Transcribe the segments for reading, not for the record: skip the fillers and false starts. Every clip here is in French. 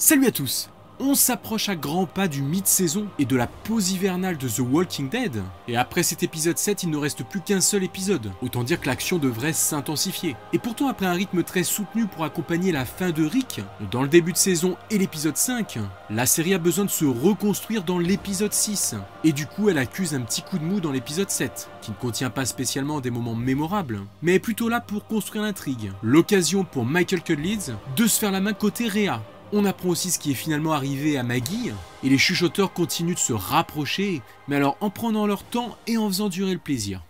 Salut à tous! On s'approche à grands pas du mid-saison et de la pause hivernale de The Walking Dead, et après cet épisode 7, il ne reste plus qu'un seul épisode, autant dire que l'action devrait s'intensifier. Et pourtant, après un rythme très soutenu pour accompagner la fin de Rick, dans le début de saison et l'épisode 5, la série a besoin de se reconstruire dans l'épisode 6, et du coup elle accuse un petit coup de mou dans l'épisode 7, qui ne contient pas spécialement des moments mémorables, mais est plutôt là pour construire l'intrigue. L'occasion pour Michael Cudlitz de se faire la main côté Rhea. On apprend aussi ce qui est finalement arrivé à Maggie, et les chuchoteurs continuent de se rapprocher, mais alors en prenant leur temps et en faisant durer le plaisir.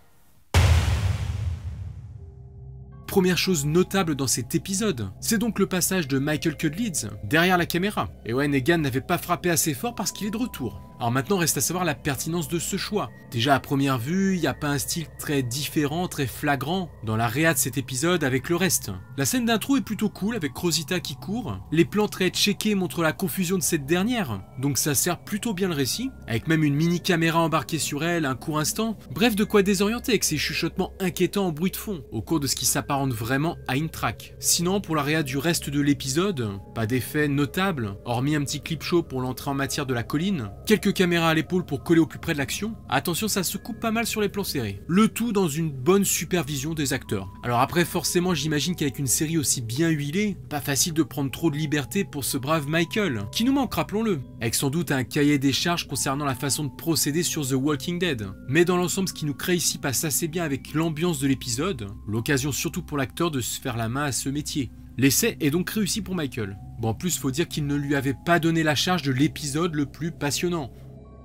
Première chose notable dans cet épisode, c'est donc le passage de Michael Cudlitz derrière la caméra. Et ouais, Negan n'avait pas frappé assez fort parce qu'il est de retour. Alors maintenant reste à savoir la pertinence de ce choix. Déjà à première vue, il n'y a pas un style très différent, très flagrant dans la réa de cet épisode avec le reste. La scène d'intro est plutôt cool avec Rosita qui court, les plans très checkés montrent la confusion de cette dernière, donc ça sert plutôt bien le récit, avec même une mini caméra embarquée sur elle un court instant, bref de quoi désorienter avec ces chuchotements inquiétants en bruit de fond, au cours de ce qui s'apparente vraiment à une track. Sinon pour la réa du reste de l'épisode, pas d'effet notable, hormis un petit clip show pour l'entrée en matière de la colline, quelques caméras à l'épaule pour coller au plus près de l'action. Attention, ça se coupe pas mal sur les plans serrés. Le tout dans une bonne supervision des acteurs. Alors après forcément j'imagine qu'avec une série aussi bien huilée, pas facile de prendre trop de liberté pour ce brave Michael, qui nous manque rappelons-le, avec sans doute un cahier des charges concernant la façon de procéder sur The Walking Dead. Mais dans l'ensemble ce qui nous crée ici passe assez bien avec l'ambiance de l'épisode, l'occasion surtout pour l'acteur de se faire la main à ce métier. L'essai est donc réussi pour Michael. Bon en plus faut dire qu'il ne lui avait pas donné la charge de l'épisode le plus passionnant.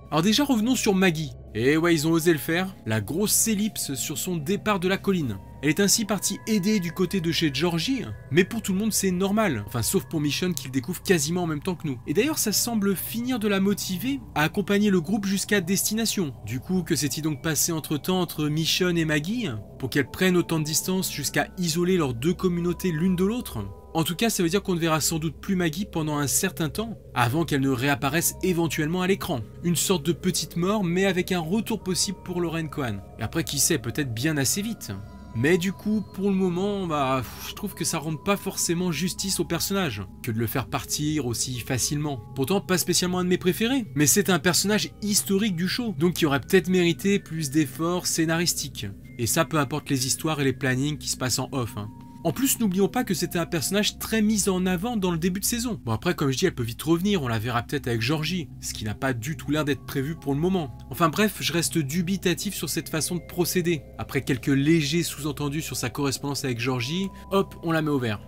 Alors déjà revenons sur Maggie. Et ouais ils ont osé le faire, la grosse ellipse sur son départ de la colline. Elle est ainsi partie aider du côté de chez Georgie, mais pour tout le monde c'est normal, enfin sauf pour Michonne qui le découvre quasiment en même temps que nous. Et d'ailleurs ça semble finir de la motiver à accompagner le groupe jusqu'à destination. Du coup que s'est-il donc passé entre temps entre Michonne et Maggie, pour qu'elles prennent autant de distance jusqu'à isoler leurs deux communautés l'une de l'autre? En tout cas, ça veut dire qu'on ne verra sans doute plus Maggie pendant un certain temps, avant qu'elle ne réapparaisse éventuellement à l'écran. Une sorte de petite mort, mais avec un retour possible pour Lauren Cohan. Et après, qui sait, peut-être bien assez vite. Mais du coup, pour le moment, je trouve que ça rend pas forcément justice au personnage, que de le faire partir aussi facilement. Pourtant, pas spécialement un de mes préférés, mais c'est un personnage historique du show, donc qui aurait peut-être mérité plus d'efforts scénaristiques. Et ça, peu importe les histoires et les plannings qui se passent en off. En plus, n'oublions pas que c'était un personnage très mis en avant dans le début de saison. Bon après, comme je dis, elle peut vite revenir, on la verra peut-être avec Georgie, ce qui n'a pas du tout l'air d'être prévu pour le moment. Enfin bref, je reste dubitatif sur cette façon de procéder. Après quelques légers sous-entendus sur sa correspondance avec Georgie, hop, on la met au vert.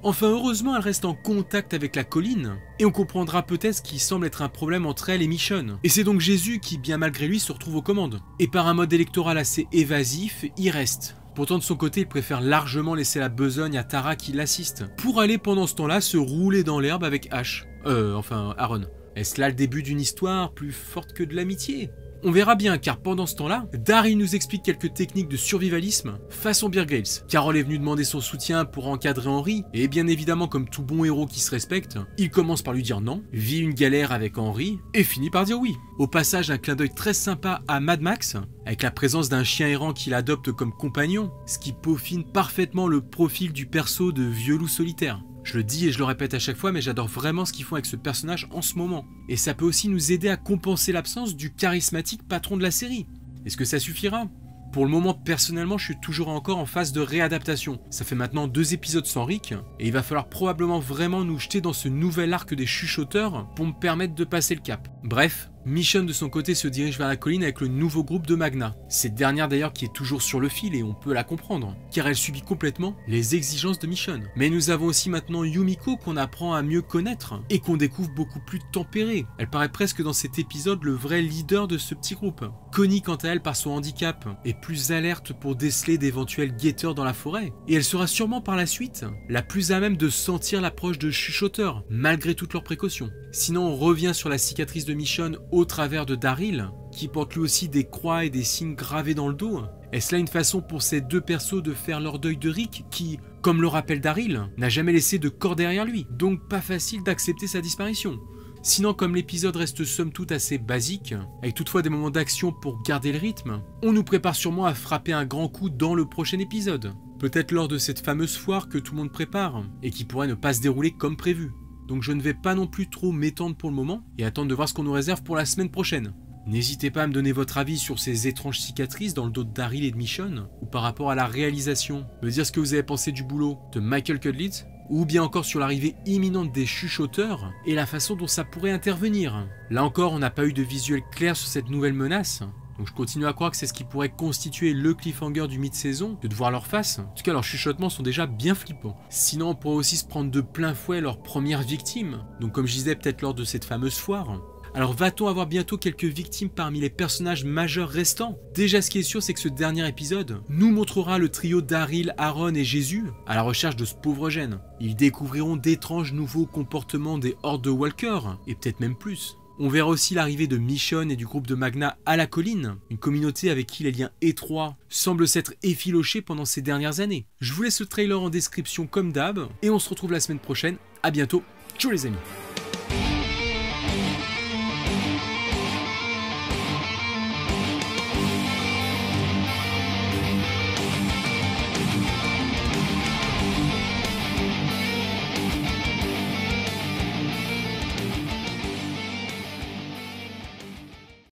Enfin heureusement, elle reste en contact avec la colline, et on comprendra peut-être ce qui semble être un problème entre elle et Michonne. Et c'est donc Jésus qui, bien malgré lui, se retrouve aux commandes. Et par un mode électoral assez évasif, il reste. Pourtant de son côté, il préfère largement laisser la besogne à Tara qui l'assiste, pour aller pendant ce temps-là se rouler dans l'herbe avec Ash. Aaron. Est-ce là le début d'une histoire plus forte que de l'amitié ? On verra bien, car pendant ce temps-là, Daryl nous explique quelques techniques de survivalisme façon Bear Grylls. Carol est venue demander son soutien pour encadrer Henry, et bien évidemment comme tout bon héros qui se respecte, il commence par lui dire non, vit une galère avec Henry, et finit par dire oui. Au passage, un clin d'œil très sympa à Mad Max, avec la présence d'un chien errant qu'il adopte comme compagnon, ce qui peaufine parfaitement le profil du perso de vieux loup solitaire. Je le dis et je le répète à chaque fois, mais j'adore vraiment ce qu'ils font avec ce personnage en ce moment. Et ça peut aussi nous aider à compenser l'absence du charismatique patron de la série. Est-ce que ça suffira ? Pour le moment, personnellement, je suis toujours encore en phase de réadaptation. Ça fait maintenant 2 épisodes sans Rick, et il va falloir probablement vraiment nous jeter dans ce nouvel arc des chuchoteurs pour me permettre de passer le cap. Bref, Michonne de son côté se dirige vers la colline avec le nouveau groupe de Magna. Cette dernière d'ailleurs qui est toujours sur le fil et on peut la comprendre, car elle subit complètement les exigences de Michonne. Mais nous avons aussi maintenant Yumiko qu'on apprend à mieux connaître et qu'on découvre beaucoup plus tempérée. Elle paraît presque dans cet épisode le vrai leader de ce petit groupe. Connie quant à elle par son handicap est plus alerte pour déceler d'éventuels guetteurs dans la forêt. Et elle sera sûrement par la suite la plus à même de sentir l'approche de chuchoteurs, malgré toutes leurs précautions. Sinon on revient sur la cicatrice de Michonne au travers de Daryl, qui porte lui aussi des croix et des signes gravés dans le dos. Est-ce là une façon pour ces deux persos de faire leur deuil de Rick, qui, comme le rappelle Daryl, n'a jamais laissé de corps derrière lui, donc pas facile d'accepter sa disparition. Sinon, comme l'épisode reste somme toute assez basique, avec toutefois des moments d'action pour garder le rythme, on nous prépare sûrement à frapper un grand coup dans le prochain épisode. Peut-être lors de cette fameuse foire que tout le monde prépare, et qui pourrait ne pas se dérouler comme prévu. donc je ne vais pas non plus trop m'étendre pour le moment, et attendre de voir ce qu'on nous réserve pour la semaine prochaine. N'hésitez pas à me donner votre avis sur ces étranges cicatrices dans le dos de Daryl et de Michonne, ou par rapport à la réalisation, me dire ce que vous avez pensé du boulot de Michael Cudlitz, ou bien encore sur l'arrivée imminente des chuchoteurs et la façon dont ça pourrait intervenir. Là encore, on n'a pas eu de visuel clair sur cette nouvelle menace, donc je continue à croire que c'est ce qui pourrait constituer le cliffhanger du mid-saison, que de voir leur face. En tout cas, leurs chuchotements sont déjà bien flippants. Sinon, on pourrait aussi se prendre de plein fouet leur première victime, donc comme je disais, peut-être lors de cette fameuse foire. Alors va-t-on avoir bientôt quelques victimes parmi les personnages majeurs restants? Déjà, ce qui est sûr, c'est que ce dernier épisode nous montrera le trio Daryl, Aaron et Jésus à la recherche de ce pauvre gène. Ils découvriront d'étranges nouveaux comportements des hordes de walkers, et peut-être même plus. On verra aussi l'arrivée de Michonne et du groupe de Magna à la colline, une communauté avec qui les liens étroits semblent s'être effilochés pendant ces dernières années. Je vous laisse le trailer en description comme d'hab, et on se retrouve la semaine prochaine. À bientôt, ciao les amis.